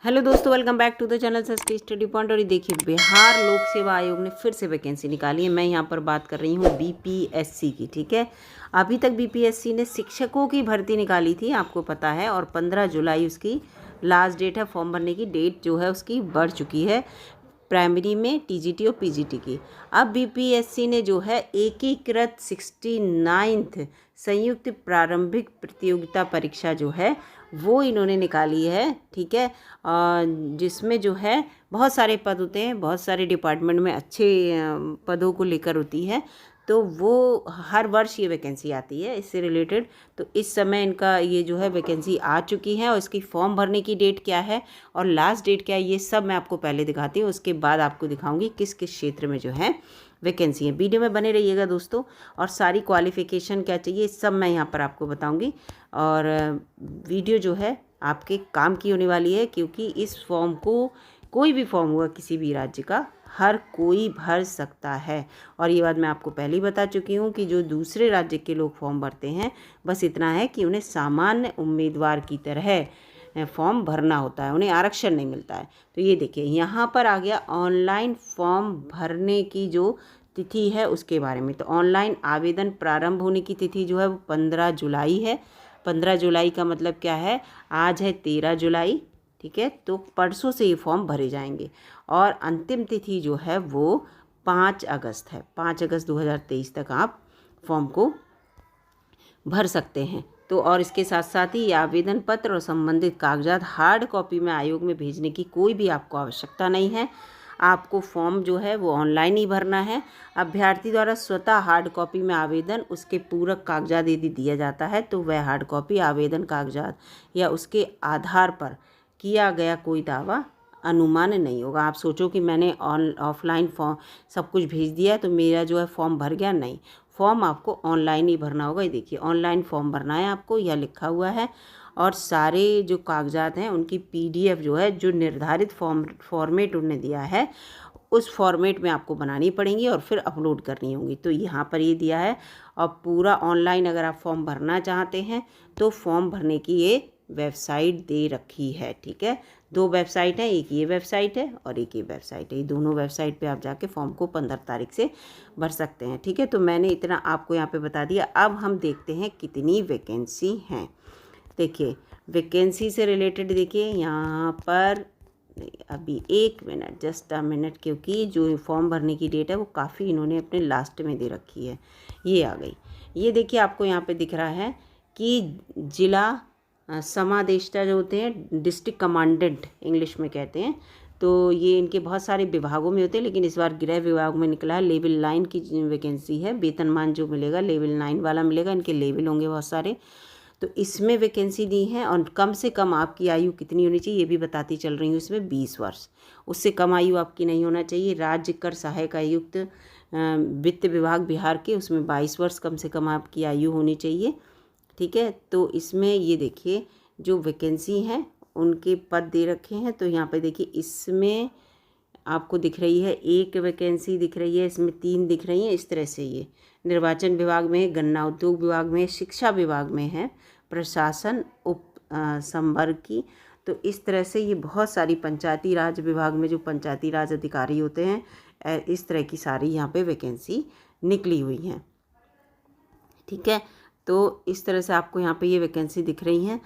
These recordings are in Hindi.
हेलो दोस्तों, welcome back to the channel Sasti study point. और ये देखिए, बिहार लोक सेवा आयोग ने फिर से वैकेंसी निकाली है। मैं यहाँ पर बात कर रही हूँ बीपीएससी की। ठीक है, अभी तक बीपीएससी ने शिक्षकों की भर्ती निकाली थी, आपको पता है, और 15 जुलाई उसकी लास्ट डेट है। फॉर्म भरने की डेट जो है उसकी बढ़ चुकी है, प्राइमरी में टीजीटी और पीजीटी की। अब बीपीएससी ने जो है एकीकृत 69th संयुक्त प्रारंभिक प्रतियोगिता परीक्षा जो है वो इन्होंने निकाली है। ठीक है, जिसमें जो है बहुत सारे पद होते हैं, बहुत सारे डिपार्टमेंट में अच्छे पदों को लेकर होती है, तो वो हर वर्ष ये वैकेंसी आती है इससे रिलेटेड। तो इस समय इनका ये जो है वैकेंसी आ चुकी है, और इसकी फॉर्म भरने की डेट क्या है और लास्ट डेट क्या है, ये सब मैं आपको पहले दिखाती हूँ। उसके बाद आपको दिखाऊंगी किस किस क्षेत्र में जो है वैकेंसी है। वीडियो में बने रहिएगा दोस्तों, और सारी क्वालिफ़िकेशन क्या चाहिए सब मैं यहाँ पर आपको बताऊँगी। और वीडियो जो है आपके काम की होने वाली है, क्योंकि इस फॉर्म को, कोई भी फॉर्म हुआ किसी भी राज्य का, हर कोई भर सकता है। और ये बात मैं आपको पहले ही बता चुकी हूँ कि जो दूसरे राज्य के लोग फॉर्म भरते हैं, बस इतना है कि उन्हें सामान्य उम्मीदवार की तरह फॉर्म भरना होता है, उन्हें आरक्षण नहीं मिलता है। तो ये देखिए, यहाँ पर आ गया ऑनलाइन फॉर्म भरने की जो तिथि है उसके बारे में। तो ऑनलाइन आवेदन प्रारंभ होने की तिथि जो है वो 15 जुलाई है। 15 जुलाई का मतलब क्या है, आज है 13 जुलाई। ठीक है, तो परसों से ये फॉर्म भरे जाएंगे, और अंतिम तिथि जो है वो 5 अगस्त है। 5 अगस्त 2023 तक आप फॉर्म को भर सकते हैं। तो और इसके साथ साथ ही ये आवेदन पत्र और संबंधित कागजात हार्ड कॉपी में आयोग में भेजने की कोई भी आपको आवश्यकता नहीं है। आपको फॉर्म जो है वो ऑनलाइन ही भरना है। अभ्यर्थी द्वारा स्वतः हार्ड कॉपी में आवेदन, उसके पूरक कागजात यदि दिया जाता है तो वह हार्ड कॉपी आवेदन कागजात या उसके आधार पर किया गया कोई दावा अनुमान नहीं होगा। आप सोचो कि मैंने ऑफलाइन फॉर्म सब कुछ भेज दिया तो मेरा जो है फॉर्म भर गया, नहीं। फॉर्म आपको ऑनलाइन ही भरना होगा। ये देखिए, ऑनलाइन फॉर्म भरना है आपको, यह लिखा हुआ है। और सारे जो कागजात हैं उनकी पीडीएफ जो है, जो निर्धारित फॉर्मेट उन्होंने दिया है, उस फॉर्मेट में आपको बनानी पड़ेंगी और फिर अपलोड करनी होंगी। तो यहाँ पर ये दिया है। और पूरा ऑनलाइन अगर आप फॉर्म भरना चाहते हैं तो फॉर्म भरने की ये वेबसाइट दे रखी है। ठीक है, 2 वेबसाइट है, एक ये वेबसाइट है और एक ये वेबसाइट है। ये दोनों वेबसाइट पे आप जाके फॉर्म को 15 तारीख से भर सकते हैं। ठीक है, तो मैंने इतना आपको यहाँ पे बता दिया। अब हम देखते हैं कितनी वैकेंसी हैं। देखिए, वैकेंसी से रिलेटेड देखिए यहाँ पर, अभी 1 मिनट, जस्ट अ मिनट, क्योंकि जो फॉर्म भरने की डेट है वो काफ़ी इन्होंने अपने लास्ट में दे रखी है। ये आ गई। ये देखिए, आपको यहाँ पे दिख रहा है कि जिला समादेष्टा जो होते हैं, डिस्ट्रिक्ट कमांडेंट इंग्लिश में कहते हैं, तो ये इनके बहुत सारे विभागों में होते हैं, लेकिन इस बार गृह विभाग में निकला है। लेवल 9 की वैकेंसी है। वेतनमान जो मिलेगा लेवल 9 वाला मिलेगा। इनके लेवल होंगे बहुत सारे, तो इसमें वैकेंसी दी है। और कम से कम आपकी आयु कितनी होनी चाहिए ये भी बताती चल रही हूँ इसमें, 20 वर्ष। उससे कम आयु आपकी नहीं होना चाहिए। राज्य कर सहायक आयुक्त वित्त विभाग बिहार के, उसमें 22 वर्ष कम से कम आपकी आयु होनी चाहिए। ठीक है, तो इसमें ये देखिए जो वैकेंसी हैं उनके पद दे रखे हैं। तो यहाँ पे देखिए, इसमें आपको दिख रही है 1 वैकेंसी दिख रही है, इसमें 3 दिख रही हैं। इस तरह से ये निर्वाचन विभाग में है, गन्ना उद्योग विभाग में है, शिक्षा विभाग में है, प्रशासन उप संवर्ग की। तो इस तरह से ये बहुत सारी पंचायती राज विभाग में जो पंचायती राज अधिकारी होते हैं, इस तरह की सारी यहाँ पे वैकेंसी निकली हुई हैं। ठीक है, तो इस तरह से आपको यहाँ पे ये वैकेंसी दिख रही हैं,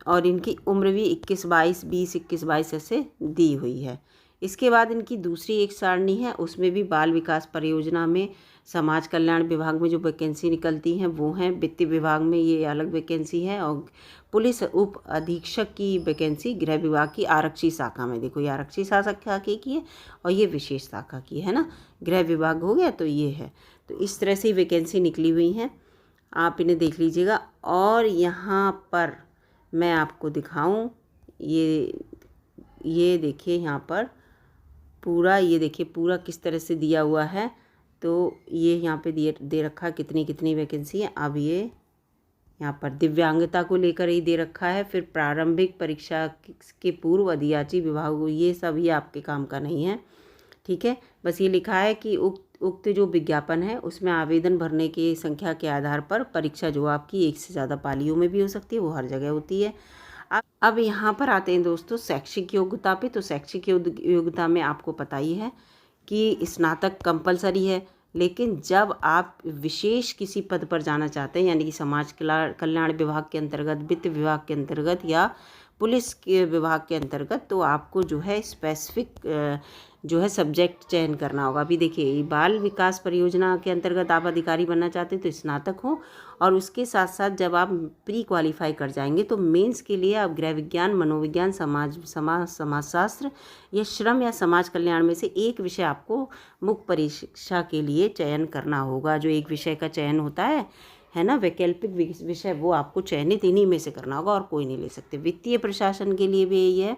और इनकी उम्र भी 21-22, 20-21-22 ऐसे दी हुई है। इसके बाद इनकी दूसरी एक सारणी है, उसमें भी बाल विकास परियोजना में, समाज कल्याण विभाग में जो वैकेंसी निकलती हैं वो हैं। वित्त विभाग में ये अलग वैकेंसी है, और पुलिस उप अधीक्षक की वैकेंसी गृह विभाग की आरक्षी शाखा में। देखो, ये आरक्षी शाखा की है और ये विशेष शाखा की है ना, गृह विभाग हो गया तो ये है। तो इस तरह से वैकेंसी निकली हुई हैं, आप इन्हें देख लीजिएगा। और यहाँ पर मैं आपको दिखाऊं, ये देखिए यहाँ पर पूरा, ये देखिए पूरा किस तरह से दिया हुआ है। तो ये यहाँ पे दे रखा है कितनी कितनी वैकेंसी है। अब ये यहाँ पर दिव्यांगता को लेकर ही दे रखा है। फिर प्रारंभिक परीक्षा के पूर्व अधियाची विभाग, ये सब ये आपके काम का नहीं है। ठीक है, बस ये लिखा है कि उक्त जो विज्ञापन है उसमें आवेदन भरने की संख्या के आधार पर परीक्षा जो आपकी 1 से ज़्यादा पालियों में भी हो सकती है, वो हर जगह होती है। अब यहाँ पर आते हैं दोस्तों शैक्षिक योग्यता पे। तो शैक्षिक योग्यता में आपको पता ही है कि स्नातक कंपलसरी है, लेकिन जब आप विशेष किसी पद पर जाना चाहते हैं, यानी कि समाज कल्याण विभाग के अंतर्गत, वित्त विभाग के अंतर्गत या पुलिस के विभाग के अंतर्गत, तो आपको जो है स्पेसिफिक जो है सब्जेक्ट चयन करना होगा। अभी देखिए, बाल विकास परियोजना के अंतर्गत आप अधिकारी बनना चाहते हैं तो स्नातक हो, और उसके साथ साथ जब आप प्री क्वालिफाई कर जाएंगे तो मेंस के लिए आप गृह विज्ञान, मनोविज्ञान, समाजशास्त्र या श्रम या समाज कल्याण में से एक विषय आपको मुख्य परीक्षा के लिए चयन करना होगा। जो एक विषय का चयन होता है ना, वैकल्पिक विषय, वो आपको चयनित इन्हीं में से करना होगा और कोई नहीं ले सकते। वित्तीय प्रशासन के लिए भी यही है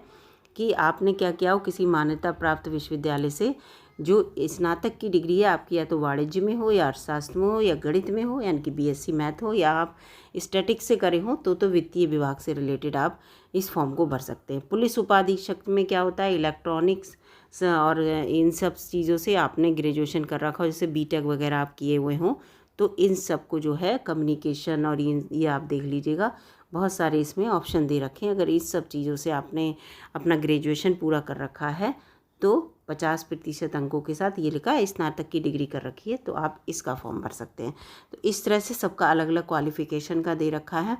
कि आपने क्या किया हो, किसी मान्यता प्राप्त विश्वविद्यालय से जो स्नातक की डिग्री है आपकी, या तो वाणिज्य में हो या अर्थशास्त्र में हो या गणित में हो, यानी कि बीएससी मैथ हो, या आप स्टैटिक्स से करे हो तो वित्तीय विभाग से रिलेटेड आप इस फॉर्म को भर सकते हैं। पुलिस उपाधीक्षक में क्या होता है, इलेक्ट्रॉनिक्स और इन सब चीज़ों से आपने ग्रेजुएशन कर रखा हो, जैसे बीटेक वगैरह आप किए हुए हों, तो इन सब को जो है कम्युनिकेशन और ये आप देख लीजिएगा, बहुत सारे इसमें ऑप्शन दे रखे हैं। अगर इस सब चीज़ों से आपने अपना ग्रेजुएशन पूरा कर रखा है तो 50% अंकों के साथ, ये लिखा है स्नातक की डिग्री कर रखी है, तो आप इसका फॉर्म भर सकते हैं। तो इस तरह से सबका अलग अलग क्वालिफ़िकेशन का दे रखा है।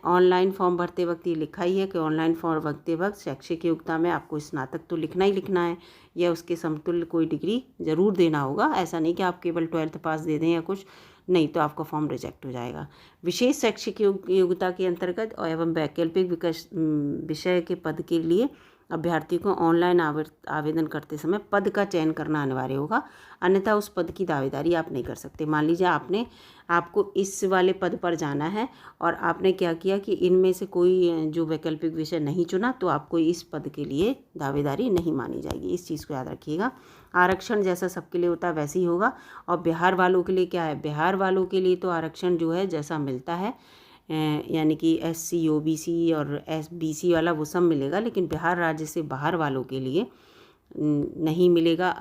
ऑनलाइन फॉर्म भरते वक्त ये लिखा ही है कि ऑनलाइन फॉर्म भरते वक्त शैक्षिक योग्यता में आपको स्नातक तो लिखना ही लिखना है, या उसके समतुल्य कोई डिग्री ज़रूर देना होगा। ऐसा नहीं कि आप केवल 12th पास दे दें या कुछ, नहीं तो आपका फॉर्म रिजेक्ट हो जाएगा। विशेष शैक्षिक योग्यता के अंतर्गत एवं वैकल्पिक विषय के पद के लिए अभ्यर्थी को ऑनलाइन आवेदन करते समय पद का चयन करना अनिवार्य होगा, अन्यथा उस पद की दावेदारी आप नहीं कर सकते। मान लीजिए आपको इस वाले पद पर जाना है और आपने क्या किया कि इनमें से कोई जो वैकल्पिक विषय नहीं चुना, तो आपको इस पद के लिए दावेदारी नहीं मानी जाएगी। इस चीज़ को याद रखिएगा। आरक्षण जैसा सबके लिए होता है वैसे ही होगा। और बिहार वालों के लिए क्या है, बिहार वालों के लिए तो आरक्षण जो है जैसा मिलता है, यानी कि SC OBC और SBC वाला वो सब मिलेगा, लेकिन बिहार राज्य से बाहर वालों के लिए नहीं मिलेगा।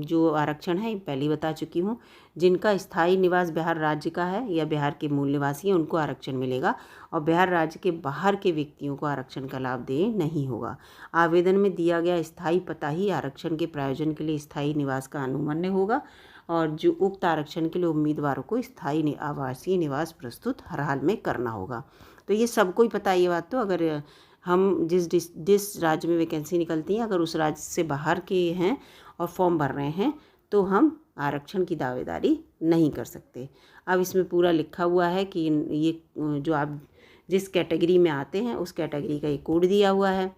जो आरक्षण है पहले बता चुकी हूँ। जिनका स्थायी निवास बिहार राज्य का है या बिहार के मूल निवासी हैं उनको आरक्षण मिलेगा, और बिहार राज्य के बाहर के व्यक्तियों को आरक्षण का लाभ दे नहीं होगा। आवेदन में दिया गया स्थायी पता ही आरक्षण के प्रायोजन के लिए स्थायी निवास का अनुमन्य होगा, और जो उक्त आरक्षण के लिए उम्मीदवारों को स्थायी आवासीय निवास प्रस्तुत हर हाल में करना होगा। तो ये सबको ही पता है ये बात। तो अगर हम जिस राज्य में वैकेंसी निकलती है, अगर उस राज्य से बाहर के हैं और फॉर्म भर रहे हैं तो हम आरक्षण की दावेदारी नहीं कर सकते। अब इसमें पूरा लिखा हुआ है कि ये जो आप जिस कैटेगरी में आते हैं उस कैटेगरी का एक कोड दिया हुआ है।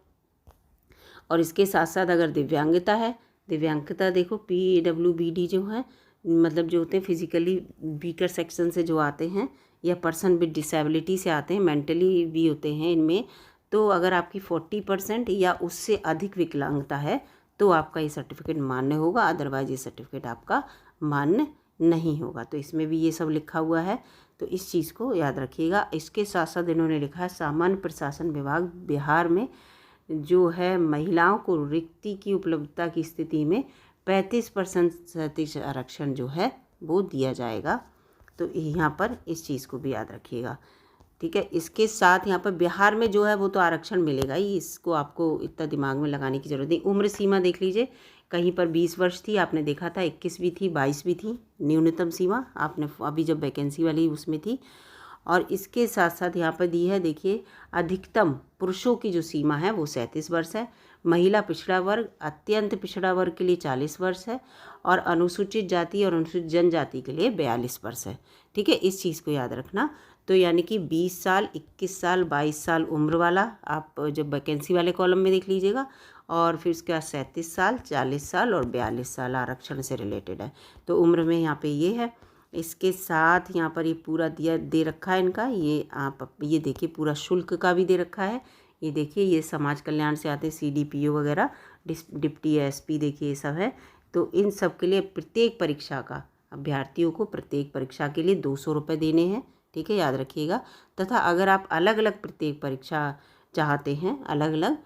और इसके साथ साथ अगर दिव्यांगता है, दिव्यांगता देखो PWBD जो है, मतलब जो होते हैं फिजिकली वीकर सेक्शन से जो आते हैं, या पर्सन विद डिसेबिलिटी से आते हैं, मेंटली भी होते हैं इनमें, तो अगर आपकी 40% या उससे अधिक विकलांगता है तो आपका ये सर्टिफिकेट मान्य होगा, अदरवाइज ये सर्टिफिकेट आपका मान्य नहीं होगा। तो इसमें भी ये सब लिखा हुआ है, तो इस चीज़ को याद रखिएगा। इसके साथ साथ इन्होंने लिखा है सामान्य प्रशासन विभाग बिहार में जो है महिलाओं को रिक्ति की उपलब्धता की स्थिति में 35% आरक्षण जो है वो दिया जाएगा। तो यहाँ पर इस चीज़ को भी याद रखिएगा, ठीक है। इसके साथ यहाँ पर बिहार में जो है वो तो आरक्षण मिलेगा ही, इसको आपको इतना दिमाग में लगाने की ज़रूरत नहीं। उम्र सीमा देख लीजिए, कहीं पर 20 वर्ष थी, आपने देखा था 21 भी थी, 22 भी थी न्यूनतम सीमा, आपने अभी जब वैकेंसी वाली उसमें थी। और इसके साथ साथ यहाँ पर दी है, देखिए अधिकतम पुरुषों की जो सीमा है वो 37 वर्ष है, महिला पिछड़ा वर्ग, अत्यंत पिछड़ा वर्ग के लिए 40 वर्ष है, और अनुसूचित जाति और अनुसूचित जनजाति के लिए 42 वर्ष है, ठीक है। इस चीज़ को याद रखना। तो यानी कि 20 साल, 21 साल, 22 साल उम्र वाला आप जब वैकेंसी वाले कॉलम में देख लीजिएगा, और फिर उसके बाद 37 साल, 40 साल और 42 साल आरक्षण से रिलेटेड है। तो उम्र में यहाँ पे ये है। इसके साथ यहाँ पर ये पूरा दे रखा है इनका, ये आप ये देखिए पूरा शुल्क का भी दे रखा है। ये देखिए ये समाज कल्याण से आते हैं, CDPO वगैरह, डिप्टी SP, देखिए ये सब है। तो इन सब के लिए प्रत्येक परीक्षा का अभ्यर्थियों को प्रत्येक परीक्षा के लिए 200 रुपये देने हैं, ठीक है, याद रखिएगा। तथा अगर आप अलग अलग प्रत्येक परीक्षा चाहते हैं अलग अलग,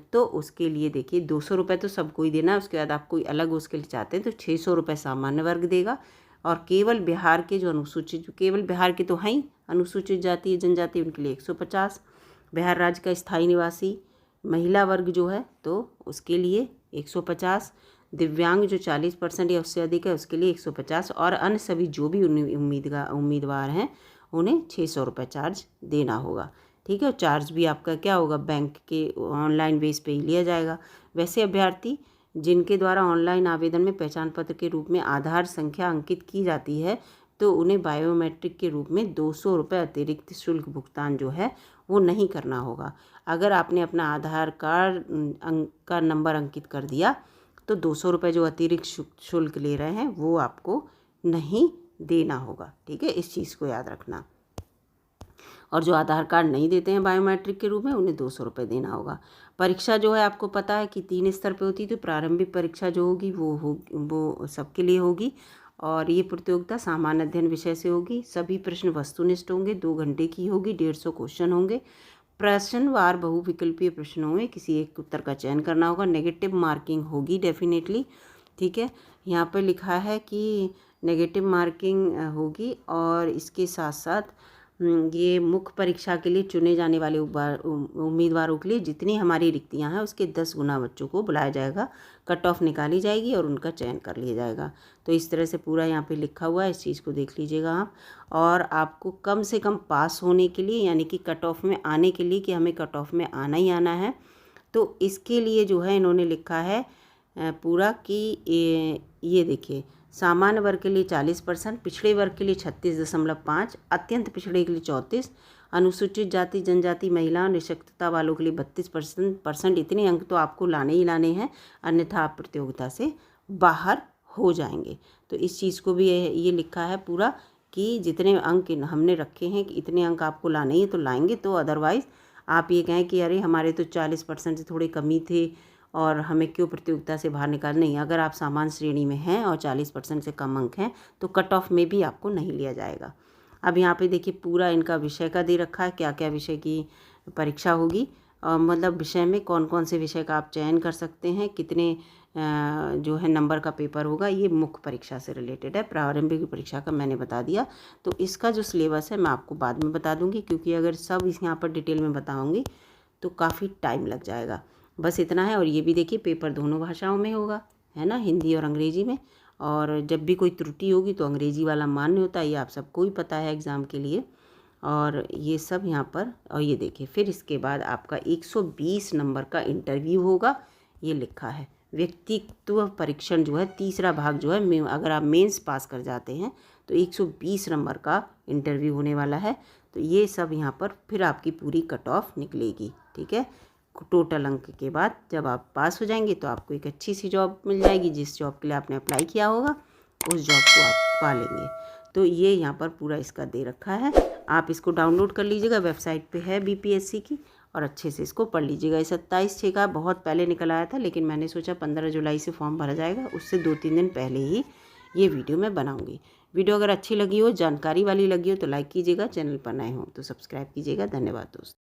तो उसके लिए देखिए 200 रुपये तो सबको ही देना है। उसके बाद आप कोई अलग उसके लिए चाहते हैं तो 600 रुपये सामान्य वर्ग देगा, और केवल बिहार के जो अनुसूचित, केवल बिहार के तो हैं ही अनुसूचित जाति जनजाति, उनके लिए 150, बिहार राज्य का स्थायी निवासी महिला वर्ग जो है तो उसके लिए 150, दिव्यांग जो 40% या उससे अधिक है उसके लिए 150, और अन्य सभी जो भी उम्मीदवार हैं उन्हें 600 रुपये चार्ज देना होगा। ठीक है, और चार्ज भी आपका क्या होगा, बैंक के ऑनलाइन बेस पे ही लिया जाएगा। वैसे अभ्यर्थी जिनके द्वारा ऑनलाइन आवेदन में पहचान पत्र के रूप में आधार संख्या अंकित की जाती है तो उन्हें बायोमेट्रिक के रूप में 200 रुपये अतिरिक्त शुल्क भुगतान जो है वो नहीं करना होगा। अगर आपने अपना आधार कार्ड का नंबर अंकित कर दिया तो 200 रुपये जो अतिरिक्त शुल्क ले रहे हैं वो आपको नहीं देना होगा। ठीक है, इस चीज़ को याद रखना। और जो आधार कार्ड नहीं देते हैं बायोमेट्रिक के रूप में उन्हें 200 रुपये देना होगा। परीक्षा जो है आपको पता है कि 3 स्तर पे होती है, तो प्रारंभिक परीक्षा जो होगी वो सबके लिए होगी, और ये प्रतियोगिता सामान्य अध्ययन विषय से होगी। सभी प्रश्न वस्तुनिष्ठ होंगे, 2 घंटे की होगी, 150 क्वेश्चन होंगे। प्रश्नवार बहुविकल्पीय प्रश्न होंगे, किसी एक उत्तर का चयन करना होगा। नेगेटिव मार्किंग होगी डेफिनेटली। ठीक है, यहाँ पर लिखा है कि नेगेटिव मार्किंग होगी, और इसके साथ साथ ये मुख्य परीक्षा के लिए चुने जाने वाले उम्मीदवारों के लिए जितनी हमारी रिक्तियां हैं उसके 10 गुना बच्चों को बुलाया जाएगा, कट ऑफ निकाली जाएगी और उनका चयन कर लिया जाएगा। तो इस तरह से पूरा यहाँ पे लिखा हुआ है, इस चीज़ को देख लीजिएगा आप। और आपको कम से कम पास होने के लिए, यानी कि कट ऑफ में आने के लिए, कि हमें कट ऑफ में आना ही आना है, तो इसके लिए जो है इन्होंने लिखा है पूरा कि ये देखिए, सामान्य वर्ग के लिए 40%, पिछड़े वर्ग के लिए 36.5, अत्यंत पिछड़े के लिए 34, अनुसूचित जाति जनजाति महिला निःशक्तता वालों के लिए 32%। इतने अंक तो आपको लाने ही लाने हैं, अन्यथा आप प्रतियोगिता से बाहर हो जाएंगे। तो इस चीज़ को भी ये लिखा है पूरा कि जितने अंक हमने रखे हैं कि इतने अंक आपको लाने ही तो लाएंगे, तो अदरवाइज़ आप ये कहें कि अरे हमारे तो 40% से थोड़े कमी थे और हमें क्यों प्रतियोगिता से बाहर निकाल, नहीं। अगर आप सामान्य श्रेणी में हैं और 40% से कम अंक हैं तो कट ऑफ में भी आपको नहीं लिया जाएगा। अब यहाँ पे देखिए पूरा इनका विषय का दे रखा है, क्या क्या विषय की परीक्षा होगी, मतलब विषय में कौन कौन से विषय का आप चयन कर सकते हैं, कितने जो है नंबर का पेपर होगा। ये मुख्य परीक्षा से रिलेटेड है, प्रारंभिक परीक्षा का मैंने बता दिया। तो इसका जो सिलेबस है मैं आपको बाद में बता दूंगी, क्योंकि अगर सब इस यहाँ पर डिटेल में बताऊँगी तो काफ़ी टाइम लग जाएगा। बस इतना है। और ये भी देखिए पेपर दोनों भाषाओं में होगा, है ना, हिंदी और अंग्रेजी में। और जब भी कोई त्रुटि होगी तो अंग्रेजी वाला मान्य होता है, ये आप सबको ही पता है एग्ज़ाम के लिए। और ये सब यहाँ पर, और ये देखिए फिर इसके बाद आपका 120 नंबर का इंटरव्यू होगा, ये लिखा है। व्यक्तित्व परीक्षण जो है तीसरा भाग जो है, अगर आप मेंस पास कर जाते हैं तो 120 नंबर का इंटरव्यू होने वाला है। तो ये सब यहाँ पर फिर आपकी पूरी कट ऑफ निकलेगी। ठीक है, टोटल अंक के बाद जब आप पास हो जाएंगे तो आपको एक अच्छी सी जॉब मिल जाएगी, जिस जॉब के लिए आपने अप्लाई किया होगा उस जॉब को आप पा लेंगे। तो ये यहाँ पर पूरा इसका दे रखा है, आप इसको डाउनलोड कर लीजिएगा, वेबसाइट पे है बीपीएससी की, और अच्छे से इसको पढ़ लीजिएगा। ये 27/6 का बहुत पहले निकल आया था, लेकिन मैंने सोचा 15 जुलाई से फॉर्म भरा जाएगा, उससे 2-3 दिन पहले ही ये वीडियो मैं बनाऊँगी। वीडियो अगर अच्छी लगी हो, जानकारी वाली लगी हो तो लाइक कीजिएगा, चैनल पर नए हो तो सब्सक्राइब कीजिएगा। धन्यवाद दोस्तों।